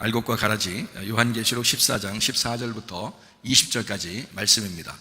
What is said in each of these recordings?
알곡과 가라지, 요한계시록 14장 14절부터 20절까지 말씀입니다.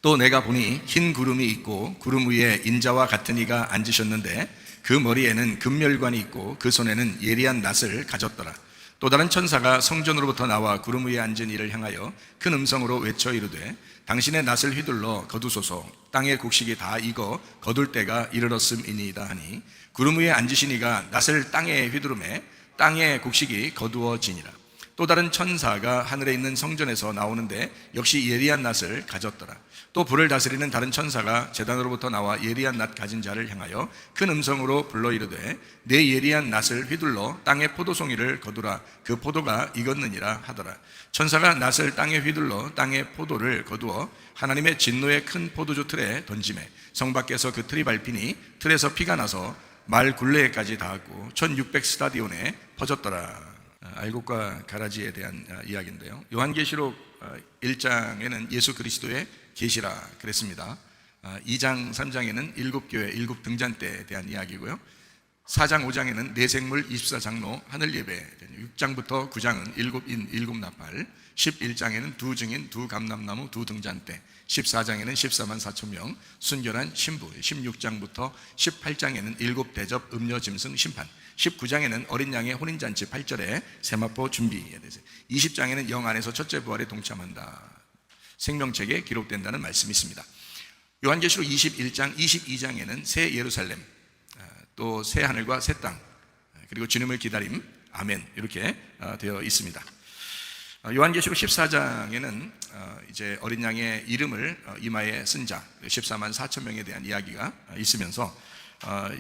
또 내가 보니 흰 구름이 있고 구름 위에 인자와 같은 이가 앉으셨는데 그 머리에는 금멸관이 있고 그 손에는 예리한 낫을 가졌더라. 또 다른 천사가 성전으로부터 나와 구름 위에 앉은 이를 향하여 큰 음성으로 외쳐 이르되 당신의 낫을 휘둘러 거두소서. 땅의 곡식이 다 익어 거둘 때가 이르렀음이니이다 하니 구름 위에 앉으신 이가 낫을 땅에 휘두르매 땅의 곡식이 거두어지니라. 또 다른 천사가 하늘에 있는 성전에서 나오는데 역시 예리한 낫을 가졌더라. 또 불을 다스리는 다른 천사가 제단으로부터 나와 예리한 낫 가진 자를 향하여 큰 음성으로 불러 이르되 내 예리한 낫을 휘둘러 땅의 포도송이를 거두라. 그 포도가 익었느니라 하더라. 천사가 낫을 땅에 휘둘러 땅의 포도를 거두어 하나님의 진노의 큰 포도주 틀에 던지매 성 밖에서 그 틀이 밟히니 틀에서 피가 나서 말 굴레에까지 닿았고 1600 스타디온에 퍼졌더라. 알곡과 가라지에 대한 이야기인데요, 요한계시록 1장에는 예수 그리스도의 계시라 그랬습니다. 2장 3장에는 7교회 7등잔대에 대한 이야기고요, 4장 5장에는 내생물 24장로 하늘예배, 6장부터 9장은 7인 7나팔, 11장에는 2증인 2감람나무 2등잔대, 14장에는 14만 4천 명 순결한 신부, 16장부터 18장에는 7대접 음녀짐승 심판, 19장에는 어린 양의 혼인잔치 8절에 세마포 준비에 대해서, 20장에는 영 안에서 첫째 부활에 동참한다, 생명책에 기록된다는 말씀이 있습니다. 요한계시록 21장 22장에는 새 예루살렘, 또 새 하늘과 새 땅, 그리고 주님을 기다림, 아멘, 이렇게 되어 있습니다. 요한계시록 14장에는 이제 어린 양의 이름을 이마에 쓴 자 14만 4천 명에 대한 이야기가 있으면서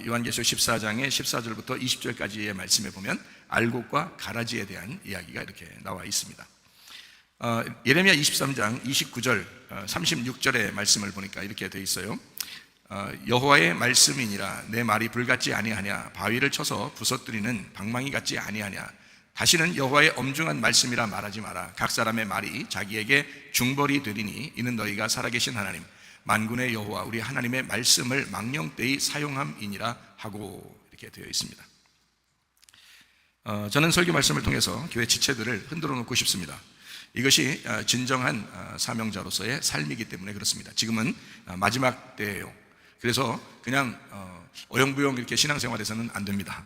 요한계시록 14장의 14절부터 20절까지의 말씀에 보면 알곡과 가라지에 대한 이야기가 이렇게 나와 있습니다. 예레미야 23장 29절 36절의 말씀을 보니까 이렇게 되어 있어요. 여호와의 말씀이니라. 내 말이 불같지 아니하냐. 바위를 쳐서 부서뜨리는 방망이 같지 아니하냐. 다시는 여호와의 엄중한 말씀이라 말하지 마라. 각 사람의 말이 자기에게 중벌이 되리니 이는 너희가 살아계신 하나님 만군의 여호와 우리 하나님의 말씀을 망령되이 사용함이니라 하고, 이렇게 되어 있습니다. 저는 설교 말씀을 통해서 교회 지체들을 흔들어 놓고 싶습니다. 이것이 진정한 사명자로서의 삶이기 때문에 그렇습니다. 지금은 마지막 때예요. 그래서 그냥 어영부영 이렇게 신앙생활에서는 안 됩니다.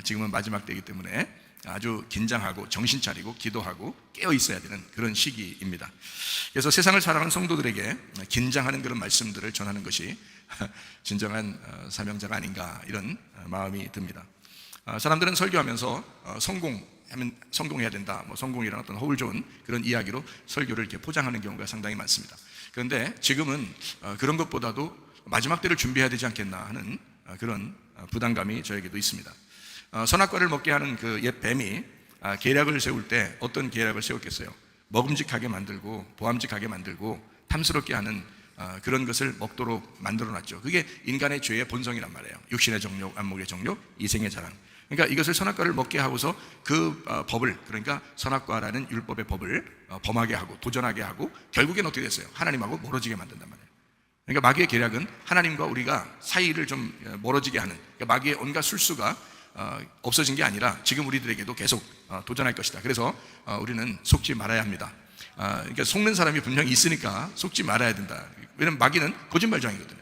지금은 마지막 때이기 때문에 아주 긴장하고 정신 차리고 기도하고 깨어 있어야 되는 그런 시기입니다. 그래서 세상을 살아가는 성도들에게 긴장하는 그런 말씀들을 전하는 것이 진정한 사명자가 아닌가, 이런 마음이 듭니다. 사람들은 설교하면서 성공하면 성공해야 된다, 성공이라는 어떤 허울 좋은 그런 이야기로 설교를 이렇게 포장하는 경우가 상당히 많습니다. 그런데 지금은 그런 것보다도 마지막 때를 준비해야 되지 않겠나 하는 그런 부담감이 저에게도 있습니다. 선악과를 먹게 하는 그 옛 뱀이 계략을 세울 때 어떤 계략을 세웠겠어요? 먹음직하게 만들고 보암직하게 만들고 탐스럽게 하는 그런 것을 먹도록 만들어놨죠. 그게 인간의 죄의 본성이란 말이에요. 육신의 정욕, 안목의 정욕, 이생의 자랑. 그러니까 이것을 선악과를 먹게 하고서 그 법을, 그러니까 선악과라는 율법의 법을 범하게 하고 도전하게 하고 결국엔 어떻게 됐어요? 하나님하고 멀어지게 만든단 말이에요. 그러니까 마귀의 계략은 하나님과 우리가 사이를 좀 멀어지게 하는, 그러니까 마귀의 온갖 술수가 없어진 게 아니라 지금 우리들에게도 계속 도전할 것이다. 그래서 우리는 속지 말아야 합니다. 그러니까 속는 사람이 분명히 있으니까 속지 말아야 된다. 왜냐면 마귀는 거짓말장이거든요.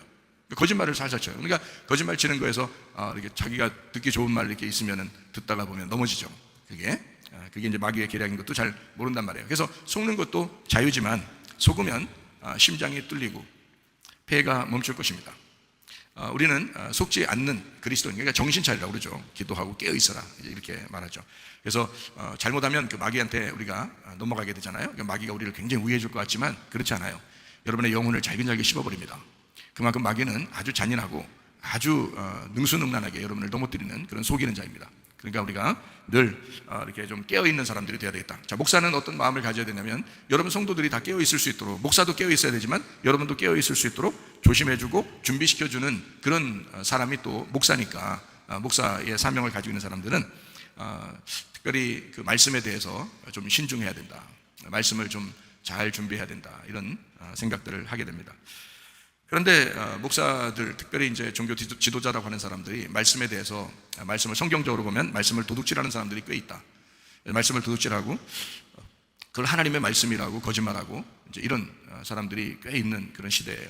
거짓말을 살살 쳐요. 그러니까 거짓말 치는 거에서 이렇게 자기가 듣기 좋은 말 이렇게 있으면 듣다가 보면 넘어지죠. 그게 이제 마귀의 계략인 것도 잘 모른단 말이에요. 그래서 속는 것도 자유지만 속으면 심장이 뚫리고 폐가 멈출 것입니다. 우리는 속지 않는 그리스도인, 그러니까 정신 차리라고 그러죠. 기도하고 깨어 있어라, 이렇게 말하죠. 그래서 잘못하면 그 마귀한테 우리가 넘어가게 되잖아요. 그러니까 마귀가 우리를 굉장히 우회해 줄 것 같지만 그렇지 않아요. 여러분의 영혼을 잘근잘게 씹어버립니다. 그만큼 마귀는 아주 잔인하고 아주 능수능란하게 여러분을 넘어뜨리는 그런 속이는 자입니다. 그러니까 우리가 늘 이렇게 좀 깨어있는 사람들이 되어야 되겠다. 자, 목사는 어떤 마음을 가져야 되냐면 여러분 성도들이 다 깨어있을 수 있도록, 목사도 깨어있어야 되지만 여러분도 깨어있을 수 있도록 조심해주고 준비시켜주는 그런 사람이 또 목사니까, 목사의 사명을 가지고 있는 사람들은 특별히 그 말씀에 대해서 좀 신중해야 된다, 말씀을 좀 잘 준비해야 된다, 이런 생각들을 하게 됩니다. 그런데 목사들, 특별히 이제 종교 지도자라고 하는 사람들이 말씀에 대해서, 말씀을 성경적으로 보면 말씀을 도둑질하는 사람들이 꽤 있다. 말씀을 도둑질하고 그걸 하나님의 말씀이라고 거짓말하고 이제 이런 사람들이 꽤 있는 그런 시대예요.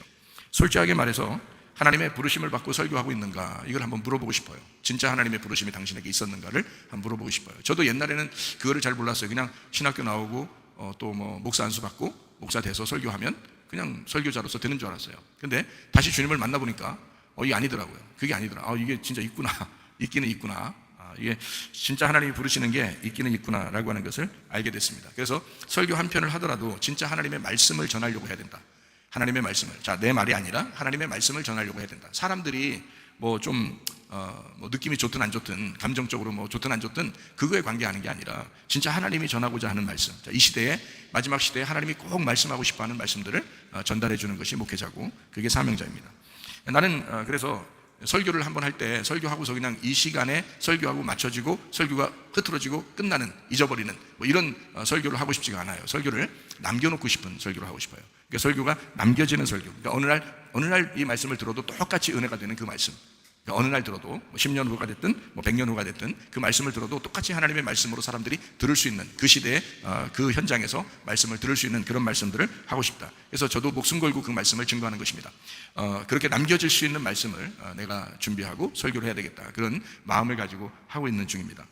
솔직하게 말해서 하나님의 부르심을 받고 설교하고 있는가, 이걸 한번 물어보고 싶어요. 진짜 하나님의 부르심이 당신에게 있었는가를 한번 물어보고 싶어요. 저도 옛날에는 그거를 잘 몰랐어요. 그냥 신학교 나오고 또 뭐 목사 안수 받고 목사 돼서 설교하면 그냥 설교자로서 되는 줄 알았어요. 근데 다시 주님을 만나보니까 이게 아니더라고요. 그게 아니더라. 이게 진짜 있구나. 있기는 있구나. 이게 진짜 하나님이 부르시는 게 있기는 있구나라고 하는 것을 알게 됐습니다. 그래서 설교 한 편을 하더라도 진짜 하나님의 말씀을 전하려고 해야 된다. 하나님의 말씀을, 내 말이 아니라 하나님의 말씀을 전하려고 해야 된다. 사람들이 뭐 느낌이 좋든 안 좋든, 감정적으로 뭐 좋든 안 좋든 그거에 관계하는 게 아니라 진짜 하나님이 전하고자 하는 말씀, 이 시대에, 마지막 시대에 하나님이 꼭 말씀하고 싶어하는 말씀들을 전달해 주는 것이 목회자고, 그게 사명자입니다. 나는 그래서 설교를 한번 할 때 설교하고서 그냥 이 시간에 설교하고 맞춰지고 설교가 흐트러지고 끝나는, 잊어버리는 뭐 이런 설교를 하고 싶지가 않아요. 설교를 남겨놓고 싶은 설교를 하고 싶어요. 그러니까 설교가 남겨지는 설교. 그러니까 어느 날 이 말씀을 들어도 똑같이 은혜가 되는 그 말씀. 그러니까 어느 날 들어도 10년 후가 됐든 100년 후가 됐든 그 말씀을 들어도 똑같이 하나님의 말씀으로 사람들이 들을 수 있는, 그 시대에 그 현장에서 말씀을 들을 수 있는 그런 말씀들을 하고 싶다. 그래서 저도 목숨 걸고 그 말씀을 증거하는 것입니다. 그렇게 남겨질 수 있는 말씀을 내가 준비하고 설교를 해야 되겠다, 그런 마음을 가지고 하고 있는 중입니다.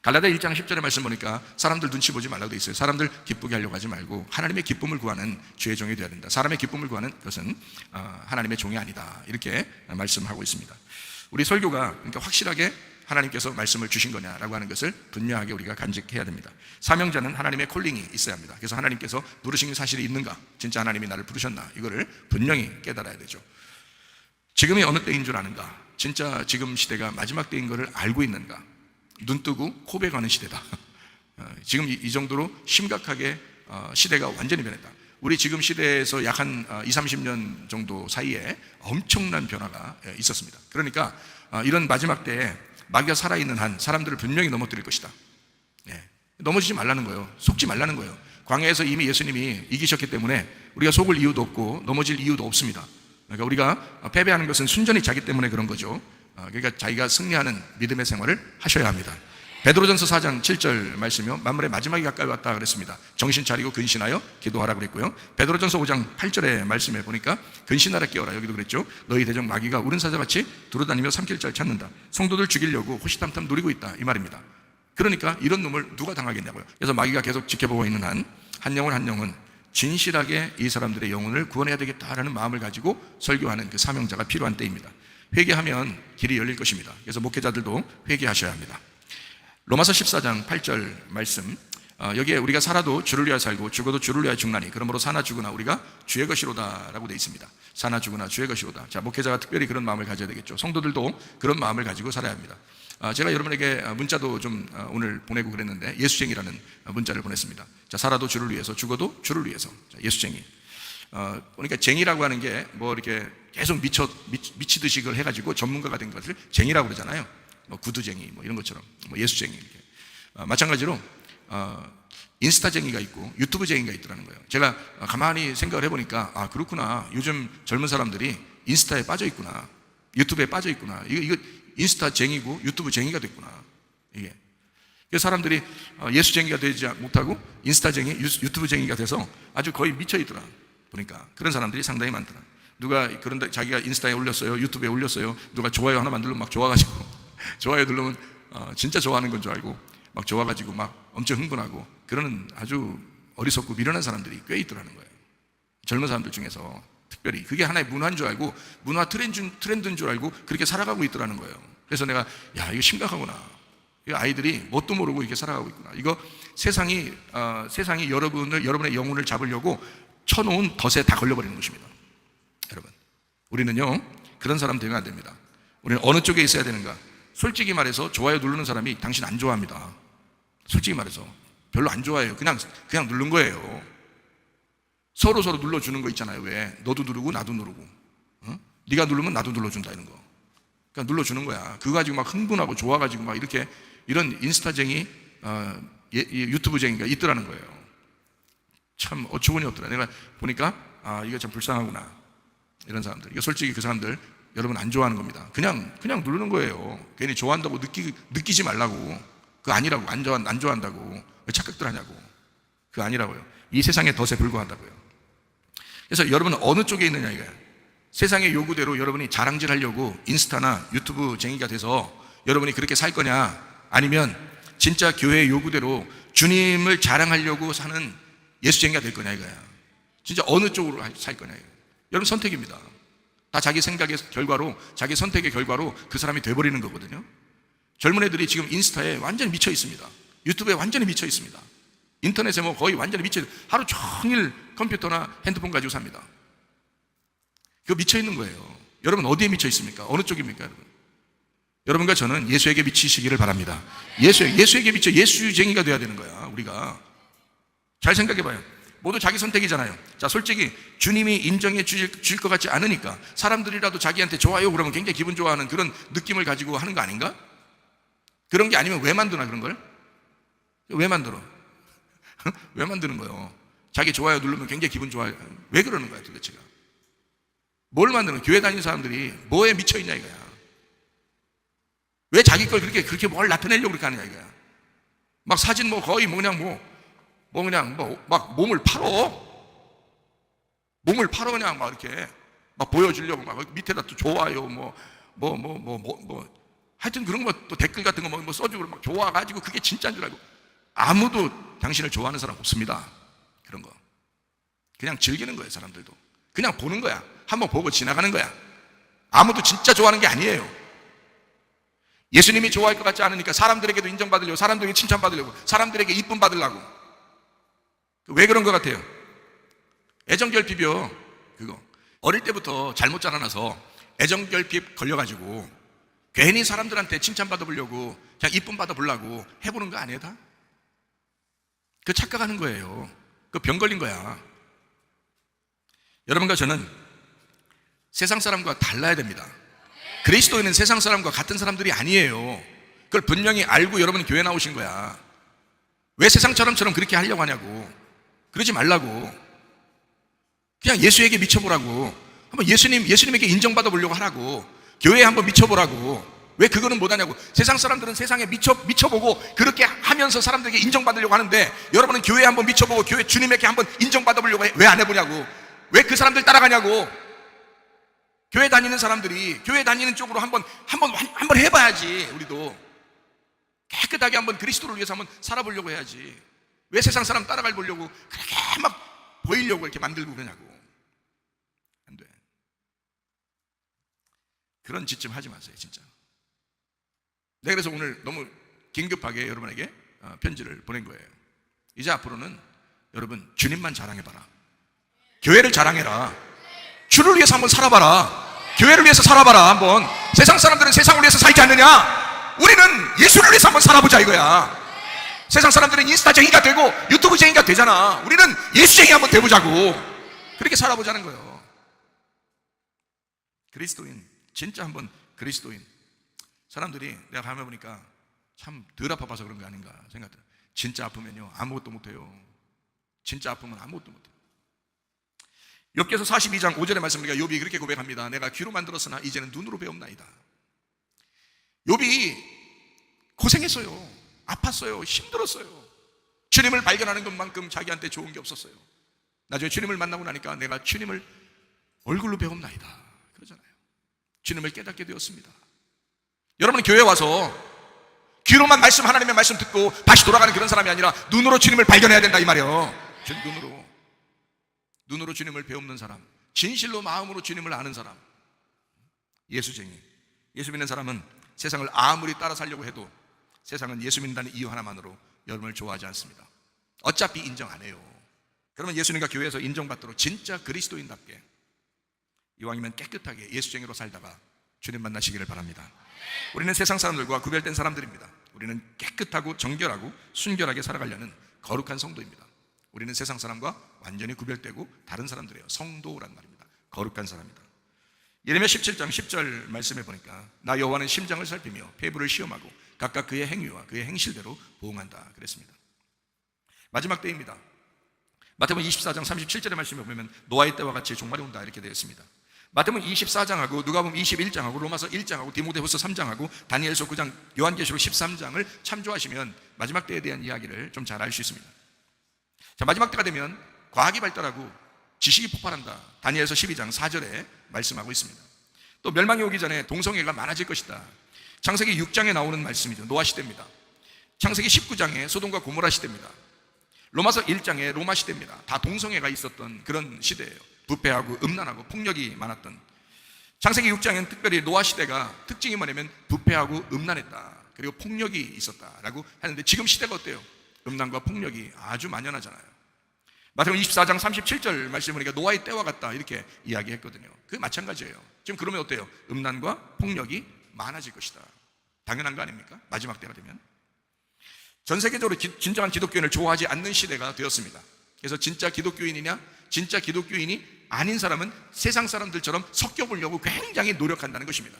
갈라디아 1장 10절의 말씀 보니까 사람들 눈치 보지 말라고 돼 있어요. 사람들 기쁘게 하려고 하지 말고 하나님의 기쁨을 구하는 주의 종이 되어야 된다. 사람의 기쁨을 구하는 것은 하나님의 종이 아니다, 이렇게 말씀하고 있습니다. 우리 설교가 그러니까 확실하게 하나님께서 말씀을 주신 거냐라고 하는 것을 분명하게 우리가 간직해야 됩니다. 사명자는 하나님의 콜링이 있어야 합니다. 그래서 하나님께서 부르신 사실이 있는가, 진짜 하나님이 나를 부르셨나, 이거를 분명히 깨달아야 되죠. 지금이 어느 때인 줄 아는가, 진짜 지금 시대가 마지막 때인 것을 알고 있는가, 눈 뜨고 고백하는 시대다. 지금 이 정도로 심각하게 시대가 완전히 변했다. 우리 지금 시대에서 약 한 20-30년 정도 사이에 엄청난 변화가 있었습니다. 그러니까 이런 마지막 때에 마귀가 살아있는 한 사람들을 분명히 넘어뜨릴 것이다. 넘어지지 말라는 거예요. 속지 말라는 거예요. 광야에서 이미 예수님이 이기셨기 때문에 우리가 속을 이유도 없고 넘어질 이유도 없습니다. 그러니까 우리가 패배하는 것은 순전히 자기 때문에 그런 거죠. 그러니까 자기가 승리하는 믿음의 생활을 하셔야 합니다. 베드로전서 4장 7절 말씀이요, 만물의 마지막이 가까이 왔다 그랬습니다. 정신 차리고 근신하여 기도하라 그랬고요. 베드로전서 5장 8절의 말씀에 보니까 근신하라 깨어라, 여기도 그랬죠. 너희 대적 마귀가 우는 사자같이 두루다니며 삼킬 자를 찾는다. 성도들 죽이려고 호시탐탐 노리고 있다, 이 말입니다. 그러니까 이런 놈을 누가 당하겠냐고요. 그래서 마귀가 계속 지켜보고 있는 한 영혼 진실하게 이 사람들의 영혼을 구원해야 되겠다라는 마음을 가지고 설교하는 그 사명자가 필요한 때입니다. 회개하면 길이 열릴 것입니다. 그래서 목회자들도 회개하셔야 합니다. 로마서 14장 8절 말씀, 여기에 우리가 살아도 주를 위하여 살고 죽어도 주를 위하여 죽나니 그러므로 사나 죽으나 우리가 주의 것이로다 라고 되어 있습니다. 사나 죽으나 주의 것이로다. 자, 목회자가 특별히 그런 마음을 가져야 되겠죠. 성도들도 그런 마음을 가지고 살아야 합니다. 제가 여러분에게 문자도 좀 오늘 보내고 그랬는데 예수쟁이라는 문자를 보냈습니다. 자, 살아도 주를 위해서 죽어도 주를 위해서. 자, 예수쟁이. 그러니까 쟁이라고 하는 게 뭐 이렇게 계속 미치듯이 그걸 해가지고 전문가가 된 것을 쟁이라고 그러잖아요. 뭐 구두쟁이 뭐 이런 것처럼, 뭐 예수쟁이 이렇게. 마찬가지로 인스타쟁이가 있고 유튜브쟁이가 있더라는 거예요. 제가 가만히 생각을 해보니까 그렇구나, 요즘 젊은 사람들이 인스타에 빠져 있구나, 유튜브에 빠져 있구나. 이거 인스타쟁이고 유튜브쟁이가 됐구나. 이게 사람들이 예수쟁이가 되지 못하고 인스타쟁이, 유튜브쟁이가 돼서 아주 거의 미쳐 있더라. 보니까 그런 사람들이 상당히 많더라. 누가 그런데 자기가 인스타에 올렸어요, 유튜브에 올렸어요, 누가 좋아요 하나만 누르면 막 좋아가지고 좋아요 누르면 진짜 좋아하는 건 줄 알고 막 좋아가지고 막 엄청 흥분하고 그러는 아주 어리석고 미련한 사람들이 꽤 있더라는 거예요. 젊은 사람들 중에서 특별히 그게 하나의 문화인 줄 알고, 문화 트렌드인 줄 알고 그렇게 살아가고 있더라는 거예요. 그래서 내가 이거 심각하구나, 이 아이들이 뭣도 모르고 이렇게 살아가고 있구나. 이거 세상이 여러분의 영혼을 잡으려고 쳐놓은 덫에 다 걸려버리는 것입니다. 여러분, 우리는요 그런 사람 되면 안 됩니다. 우리는 어느 쪽에 있어야 되는가? 솔직히 말해서 좋아요 누르는 사람이 당신 안 좋아합니다. 솔직히 말해서 별로 안 좋아해요. 그냥 누른 거예요. 서로 눌러주는 거 있잖아요. 왜? 너도 누르고 나도 누르고, 네가 누르면 나도 눌러준다, 이런 거. 그러니까 눌러주는 거야. 그거 가지고 막 흥분하고 좋아가지고 막 이렇게, 이런 인스타쟁이, 유튜브쟁이가 있더라는 거예요. 참 어처구니 없더라. 내가 보니까 이거 참 불쌍하구나, 이런 사람들. 이거 솔직히 그 사람들 여러분 안 좋아하는 겁니다. 그냥 누르는 거예요. 괜히 좋아한다고 느끼지 말라고. 그거 아니라고. 안 좋아한다고. 왜 착각들 하냐고. 그거 아니라고요. 이 세상의 덫에 불과하다고요. 그래서 여러분은 어느 쪽에 있느냐 이거야. 세상의 요구대로 여러분이 자랑질 하려고 인스타나 유튜브 쟁이가 돼서 여러분이 그렇게 살 거냐, 아니면 진짜 교회의 요구대로 주님을 자랑하려고 사는 예수쟁이가 될 거냐 이거야. 진짜 어느 쪽으로 살 거냐 이거야. 여러분 선택입니다. 다 자기 생각의 결과로, 자기 선택의 결과로 그 사람이 돼버리는 거거든요. 젊은 애들이 지금 인스타에 완전히 미쳐 있습니다. 유튜브에 완전히 미쳐 있습니다. 인터넷에 뭐 거의 완전히 미쳐 있어요. 하루 종일 컴퓨터나 핸드폰 가지고 삽니다. 그거 미쳐 있는 거예요. 여러분 어디에 미쳐 있습니까? 어느 쪽입니까 여러분? 여러분과 저는 예수에게 미치시기를 바랍니다. 예수에게 미쳐 예수쟁이가 돼야 되는 거야. 우리가 잘 생각해봐요. 모두 자기 선택이잖아요. 자, 솔직히 주님이 인정해 주실 것 같지 않으니까 사람들이라도 자기한테 좋아요 그러면 굉장히 기분 좋아하는 그런 느낌을 가지고 하는 거 아닌가? 그런 게 아니면 왜 만드나 그런 걸? 왜 만들어? 왜 만드는 거예요? 자기 좋아요 누르면 굉장히 기분 좋아요. 왜 그러는 거야 도대체가? 뭘 만드는 거야? 교회 다니는 사람들이 뭐에 미쳐 있냐 이거야. 왜 자기 걸 그렇게 뭘 나타내려고 그렇게 하느냐 이거야. 막 사진 뭐 거의 막 몸을 팔어 그냥 막 이렇게 막 보여주려고 막 밑에다 또 좋아요 하여튼 그런 거 또 댓글 같은 거 뭐 써주고 막 좋아가지고 그게 진짜인 줄 알고. 아무도 당신을 좋아하는 사람 없습니다. 그런 거 그냥 즐기는 거예요. 사람들도 그냥 보는 거야. 한번 보고 지나가는 거야. 아무도 진짜 좋아하는 게 아니에요. 예수님이 좋아할 것 같지 않으니까 사람들에게도 인정받으려고, 사람들에게 칭찬받으려고, 사람들에게 이쁨 받으려고. 왜 그런 것 같아요? 애정결핍이요. 그거 어릴 때부터 잘못 자라나서 애정결핍 걸려가지고 괜히 사람들한테 칭찬받아보려고 그냥 이쁨 받아보려고 해보는 거 아니에요 다? 그 착각하는 거예요. 그 병 걸린 거야. 여러분과 저는 세상 사람과 달라야 됩니다. 그리스도인은 세상 사람과 같은 사람들이 아니에요. 그걸 분명히 알고 여러분이 교회 나오신 거야. 왜 세상처럼 그렇게 하려고 하냐고. 그러지 말라고. 그냥 예수에게 미쳐보라고. 한번 예수님에게 인정받아 보려고 하라고. 교회에 한번 미쳐보라고. 왜 그거는 못하냐고. 세상 사람들은 세상에 미쳐보고 그렇게 하면서 사람들에게 인정받으려고 하는데, 여러분은 교회에 한번 미쳐보고 교회 주님에게 한번 인정받아 보려고 왜 안 해보냐고. 왜 그 사람들 따라가냐고. 교회 다니는 사람들이 교회 다니는 쪽으로 한번 해봐야지. 우리도 깨끗하게 한번 그리스도를 위해서 한번 살아보려고 해야지. 왜 세상 사람 따라갈 보려고 그렇게 막 보이려고 이렇게 만들고 그러냐고. 안 돼. 그런 짓 좀 하지 마세요 진짜. 내가 그래서 오늘 너무 긴급하게 여러분에게 편지를 보낸 거예요. 이제 앞으로는 여러분 주님만 자랑해봐라. 교회를 자랑해라. 주를 위해서 한번 살아봐라. 교회를 위해서 살아봐라. 한번. 세상 사람들은 세상을 위해서 살지 않느냐? 우리는 예수를 위해서 한번 살아보자 이거야. 세상 사람들은 인스타쟁이가 되고 유튜브쟁이가 되잖아. 우리는 예수쟁이 한번 돼보자고. 그렇게 살아보자는 거예요. 그리스도인, 진짜 한번 그리스도인. 사람들이 내가 가만 보니까 참 덜 아파봐서 그런 게 아닌가 생각해요. 진짜 아프면요 아무것도 못해요. 진짜 아프면 아무것도 못해요. 욥기서 42장 5절의 말씀입니다. 욥이 그렇게 고백합니다. 내가 귀로만 들었으나 이제는 눈으로 배움나이다. 욥이 고생했어요. 아팠어요. 힘들었어요. 주님을 발견하는 것만큼 자기한테 좋은 게 없었어요. 나중에 주님을 만나고 나니까 내가 주님을 얼굴로 배움나이다 그러잖아요. 주님을 깨닫게 되었습니다. 여러분은 교회 와서 귀로만 말씀, 하나님의 말씀 듣고 다시 돌아가는 그런 사람이 아니라 눈으로 주님을 발견해야 된다 이 말이에요. 눈으로 주님을 배우는 사람, 진실로 마음으로 주님을 아는 사람, 예수쟁이. 예수 믿는 사람은 세상을 아무리 따라 살려고 해도 세상은 예수 믿는다는 이유 하나만으로 여러분을 좋아하지 않습니다. 어차피 인정 안 해요. 그러면 예수님과 교회에서 인정받도록 진짜 그리스도인답게 이왕이면 깨끗하게 예수쟁이로 살다가 주님 만나시기를 바랍니다. 우리는 세상 사람들과 구별된 사람들입니다. 우리는 깨끗하고 정결하고 순결하게 살아가려는 거룩한 성도입니다. 우리는 세상 사람과 완전히 구별되고 다른 사람들이에요. 성도란 말입니다. 거룩한 사람이다. 예레미야 17장 10절 말씀해 보니까 나 여호와는 심장을 살피며 폐부를 시험하고 각각 그의 행위와 그의 행실대로 보응한다 그랬습니다. 마지막 때입니다. 마태복음 24장 37절의 말씀에 보면 노아의 때와 같이 종말이 온다 이렇게 되어 있습니다. 마태복음 24장하고 누가복음 21장하고 로마서 1장하고 디모데후서 3장하고 다니엘서 9장, 요한계시록 13장을 참조하시면 마지막 때에 대한 이야기를 좀 잘 알 수 있습니다. 자, 마지막 때가 되면 과학이 발달하고 지식이 폭발한다. 다니엘서 12장 4절에 말씀하고 있습니다. 또 멸망이 오기 전에 동성애가 많아질 것이다. 창세기 6장에 나오는 말씀이죠. 노아 시대입니다. 창세기 19장에 소돔과 고모라 시대입니다. 로마서 1장에 로마 시대입니다. 다 동성애가 있었던 그런 시대예요. 부패하고 음란하고 폭력이 많았던. 창세기 6장에는 특별히 노아 시대가 특징이 뭐냐면 부패하고 음란했다, 그리고 폭력이 있었다라고 하는데, 지금 시대가 어때요? 음란과 폭력이 아주 만연하잖아요. 마태복음 24장 37절 말씀 보니까 노아의 때와 같다 이렇게 이야기했거든요. 그게 마찬가지예요. 지금 그러면 어때요? 음란과 폭력이 많아질 것이다. 당연한 거 아닙니까? 마지막 때가 되면 전 세계적으로 진정한 기독교인을 좋아하지 않는 시대가 되었습니다. 그래서 진짜 기독교인이냐, 진짜 기독교인이 아닌 사람은 세상 사람들처럼 섞여보려고 굉장히 노력한다는 것입니다.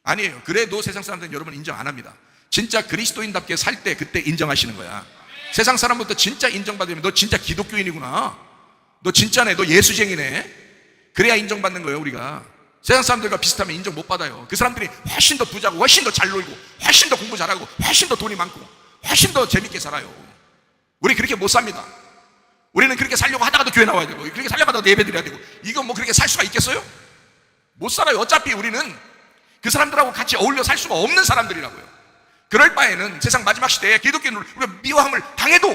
아니에요. 그래도 세상 사람들은 여러분 인정 안 합니다. 진짜 그리스도인답게 살 때 그때 인정하시는 거야. 세상 사람부터 진짜 인정받으면 너 진짜 기독교인이구나, 너 진짜네, 너 예수쟁이네, 그래야 인정받는 거예요. 우리가 세상 사람들과 비슷하면 인정 못 받아요. 그 사람들이 훨씬 더 부자고 훨씬 더 잘 놀고 훨씬 더 공부 잘하고 훨씬 더 돈이 많고 훨씬 더 재밌게 살아요. 우리 그렇게 못 삽니다. 우리는 그렇게 살려고 하다가도 교회 나와야 되고, 그렇게 살려고 하다가도 예배 드려야 되고, 이건 뭐 그렇게 살 수가 있겠어요? 못 살아요. 어차피 우리는 그 사람들하고 같이 어울려 살 수가 없는 사람들이라고요. 그럴 바에는 세상 마지막 시대에 기독교인을 우리가 미워함을 당해도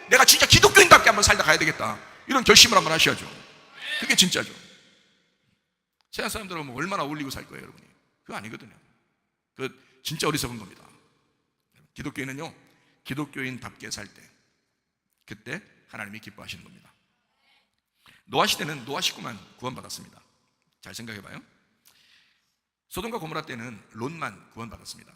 내가 진짜 기독교인답게 한번 살다 가야 되겠다, 이런 결심을 한번 하셔야죠. 그게 진짜죠. 세상 사람들하고 뭐 얼마나 어울리고 살 거예요, 여러분이? 그거 아니거든요. 그 진짜 어리석은 겁니다. 기독교인은요, 기독교인답게 살 때, 그때 하나님이 기뻐하시는 겁니다. 노아 시대는 노아 식구만 구원받았습니다. 잘 생각해봐요. 소돔과 고모라 때는 롯만 구원받았습니다.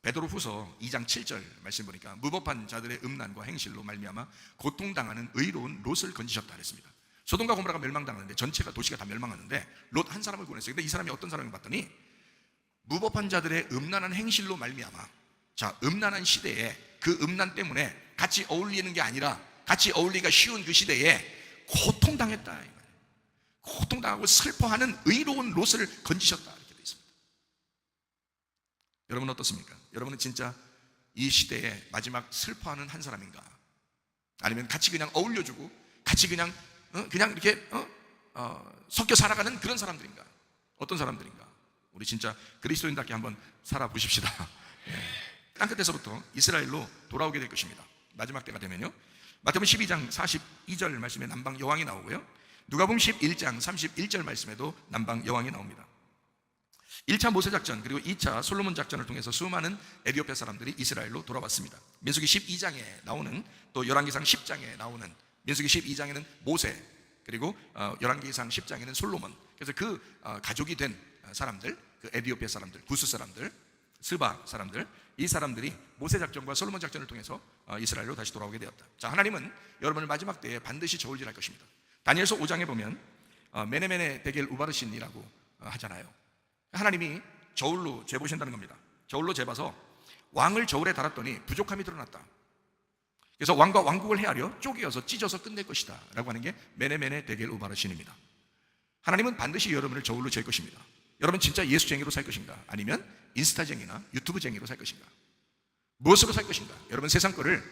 베드로후서 2장 7절 말씀 보니까 무법한 자들의 음란과 행실로 말미암아 고통당하는 의로운 롯을 건지셨다 그랬습니다. 소돔과 고모라가 멸망당하는데, 전체가 도시가 다 멸망하는데 롯 한 사람을 구원했어요. 근데 이 사람이 어떤 사람인가 봤더니 무법한 자들의 음란한 행실로 말미암아, 자, 음란한 시대에 그 음란 때문에 같이 어울리는 게 아니라 같이 어울리기가 쉬운 그 시대에 고통당했다, 고통당하고 슬퍼하는 의로운 롯을 건지셨다 이렇게 되어 있습니다. 여러분 어떻습니까? 여러분은 진짜 이 시대에 마지막 슬퍼하는 한 사람인가? 아니면 같이 그냥 어울려주고 같이 그냥 이렇게 섞여 살아가는 그런 사람들인가? 어떤 사람들인가? 우리 진짜 그리스도인답게 한번 살아보십시다. 땅끝에서부터 이스라엘로 돌아오게 될 것입니다. 마지막 때가 되면요, 마태복음 12장 42절 말씀에 남방 여왕이 나오고요, 누가복음 11장 31절 말씀에도 남방 여왕이 나옵니다. 1차 모세작전 그리고 2차 솔로몬 작전을 통해서 수많은 에디오피아 사람들이 이스라엘로 돌아왔습니다. 민수기 12장에 나오는, 또 열왕기상 10장에 나오는, 민수기 12장에는 모세, 그리고 열왕기상 10장에는 솔로몬. 그래서 그 가족이 된 사람들, 그 에디오피아 사람들, 구스 사람들, 스바 사람들, 이 사람들이 모세작전과 솔로몬 작전을 통해서 이스라엘로 다시 돌아오게 되었다. 자, 하나님은 여러분을 마지막 때에 반드시 저울질할 것입니다. 다니엘서 5장에 보면 메네메네 데겔 우바르신이라고 하잖아요. 하나님이 저울로 재보신다는 겁니다. 저울로 재봐서 왕을 저울에 달았더니 부족함이 드러났다. 그래서 왕과 왕국을 헤아려 쪼개어서 찢어서 끝낼 것이다 라고 하는 게 메네메네 데겔 우바르신입니다. 하나님은 반드시 여러분을 저울로 잴 것입니다. 여러분 진짜 예수쟁이로 살 것인가? 아니면 인스타쟁이나 유튜브쟁이로 살 것인가? 무엇으로 살 것인가? 여러분 세상 거를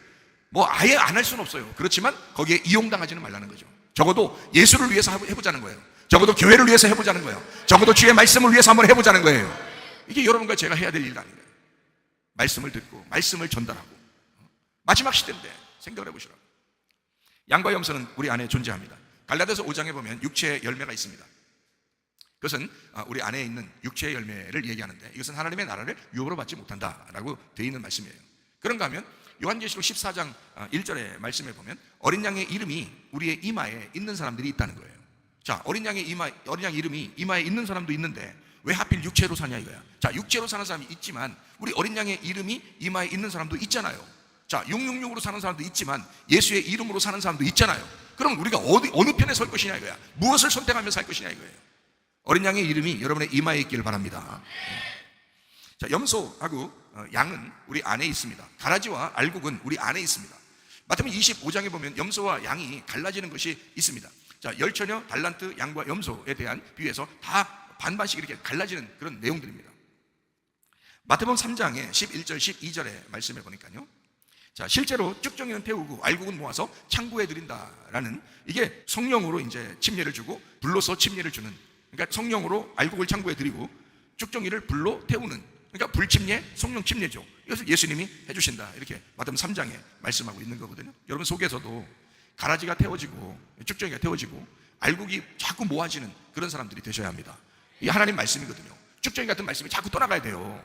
뭐 아예 안 할 수는 없어요. 그렇지만 거기에 이용당하지는 말라는 거죠. 적어도 예수를 위해서 해보자는 거예요. 적어도 교회를 위해서 해보자는 거예요. 적어도 주의 말씀을 위해서 한번 해보자는 거예요. 이게 여러분과 제가 해야 될 일 아니에요. 말씀을 듣고 말씀을 전달하고. 마지막 시대인데 생각을 해보시라고. 양과 염소는 우리 안에 존재합니다. 갈라디아서 5장에 보면 육체의 열매가 있습니다. 그것은 우리 안에 있는 육체의 열매를 얘기하는데, 이것은 하나님의 나라를 유업으로 받지 못한다라고 되어 있는 말씀이에요. 그런가 하면 요한계시록 14장 1절의 말씀에 보면 어린 양의 이름이 우리의 이마에 있는 사람들이 있다는 거예요. 자, 어린 양 이름이 이마에 있는 사람도 있는데 왜 하필 육체로 사냐 이거야. 자, 육체로 사는 사람이 있지만 우리 어린 양의 이름이 이마에 있는 사람도 있잖아요. 자, 666으로 사는 사람도 있지만 예수의 이름으로 사는 사람도 있잖아요. 그럼 우리가 어느 편에 설 것이냐 이거야. 무엇을 선택하며 살 것이냐 이거예요. 어린 양의 이름이 여러분의 이마에 있기를 바랍니다. 자, 염소하고 양은 우리 안에 있습니다. 가라지와 알곡은 우리 안에 있습니다. 마태복음 25장에 보면 염소와 양이 갈라지는 것이 있습니다. 자, 열처녀, 달란트, 양과 염소에 대한 비유에서 다 반반씩 이렇게 갈라지는 그런 내용들입니다. 마태복음 3장의 11절 12절의 말씀해 보니까요, 자, 실제로 쭉정이는 태우고 알곡은 모아서 창고에 드린다라는, 이게 성령으로 이제 침례를 주고 불로서 침례를 주는, 그러니까 성령으로 알곡을 창고에 드리고 쭉정이를 불로 태우는, 그러니까 불침례, 성령 침례죠. 이것을 예수님이 해주신다, 이렇게 마태복음 3장에 말씀하고 있는 거거든요. 여러분 속에서도 가라지가 태워지고 쭉정이가 태워지고 알곡이 자꾸 모아지는 그런 사람들이 되셔야 합니다. 이게 하나님 말씀이거든요. 쭉정이 같은 말씀이 자꾸 떠나가야 돼요.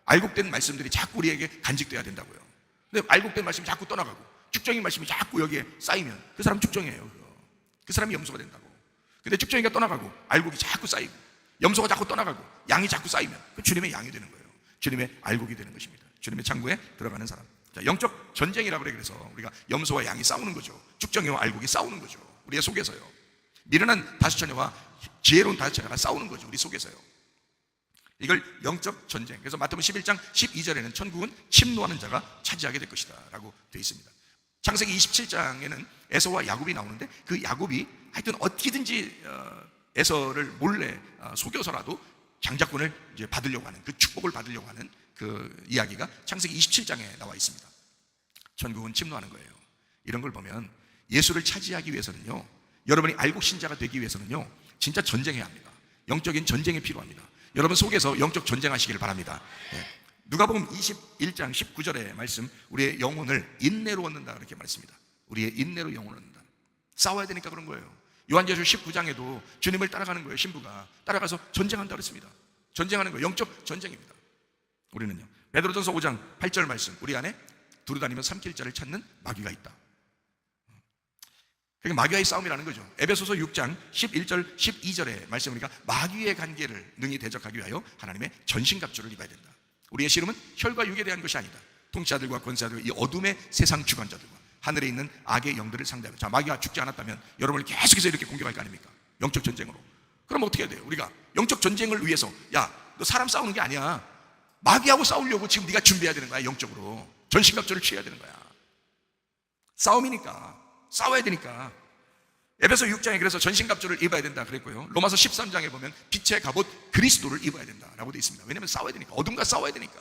알곡된 말씀들이 자꾸 우리에게 간직돼야 된다고요. 근데 알곡된 말씀이 자꾸 떠나가고 쭉정이 말씀이 자꾸 여기에 쌓이면 그 사람 쭉정이에요. 그 사람이 염소가 된다고. 근데 쭉정이가 떠나가고 알곡이 자꾸 쌓이고 염소가 자꾸 떠나가고 양이 자꾸 쌓이면 그 주님의 양이 되는 거예요. 주님의 알곡이 되는 것입니다. 주님의 창고에 들어가는 사람. 자, 영적 전쟁이라고 그래. 그래서 우리가 염소와 양이 싸우는 거죠. 쭉정이와 알곡이 싸우는 거죠. 우리 속에서요. 미련한 다수처녀와 지혜로운 다수처녀가 싸우는 거죠. 우리 속에서요. 이걸 영적 전쟁. 그래서 마태복음 11장 12절에는 천국은 침노하는 자가 차지하게 될 것이다 라고 되어 있습니다. 창세기 27장에는 에서와 야곱이 나오는데, 그 야곱이 하여튼 어떻게든지 에서를 몰래 속여서라도 장자권을 이제 받으려고 하는, 그 축복을 받으려고 하는 그 이야기가 창세기 27장에 나와 있습니다. 천국은 침노하는 거예요. 이런 걸 보면 예수를 차지하기 위해서는요, 여러분이 알곡 신자가 되기 위해서는요, 진짜 전쟁해야 합니다. 영적인 전쟁이 필요합니다. 여러분 속에서 영적 전쟁하시길 바랍니다. 누가복음 21장 19절의 말씀, 우리의 영혼을 인내로 얻는다 이렇게 말했습니다. 우리의 인내로 영혼을 얻는다. 싸워야 되니까 그런 거예요. 요한계시록 19장에도 주님을 따라가는 거예요. 신부가 따라가서 전쟁한다 그랬습니다. 전쟁하는 거예요. 영적 전쟁입니다. 우리는요, 베드로전서 5장 8절 말씀, 우리 안에 두루다니며 삼킬 자를 찾는 마귀가 있다. 그게 마귀와의 싸움이라는 거죠. 에베소서 6장 11절 12절의 말씀이니까 마귀의 관계를 능히 대적하기 위하여 하나님의 전신갑주를 입어야 된다. 우리의 씨름은 혈과 육에 대한 것이 아니다. 통치자들과 권세자들과 이 어둠의 세상 주관자들과 하늘에 있는 악의 영들을 상대하며, 자, 마귀가 죽지 않았다면 여러분을 계속해서 이렇게 공격할 거 아닙니까? 영적 전쟁으로. 그럼 어떻게 해야 돼요? 우리가 영적 전쟁을 위해서, 야, 너 사람 싸우는 게 아니야. 마귀하고 싸우려고 지금 네가 준비해야 되는 거야. 영적으로 전신갑주를 취해야 되는 거야. 싸움이니까, 싸워야 되니까. 에베소 6장에 그래서 전신갑주를 입어야 된다 그랬고요. 로마서 13장에 보면 빛의 갑옷 그리스도를 입어야 된다라고 되어 있습니다. 왜냐하면 싸워야 되니까, 어둠과 싸워야 되니까.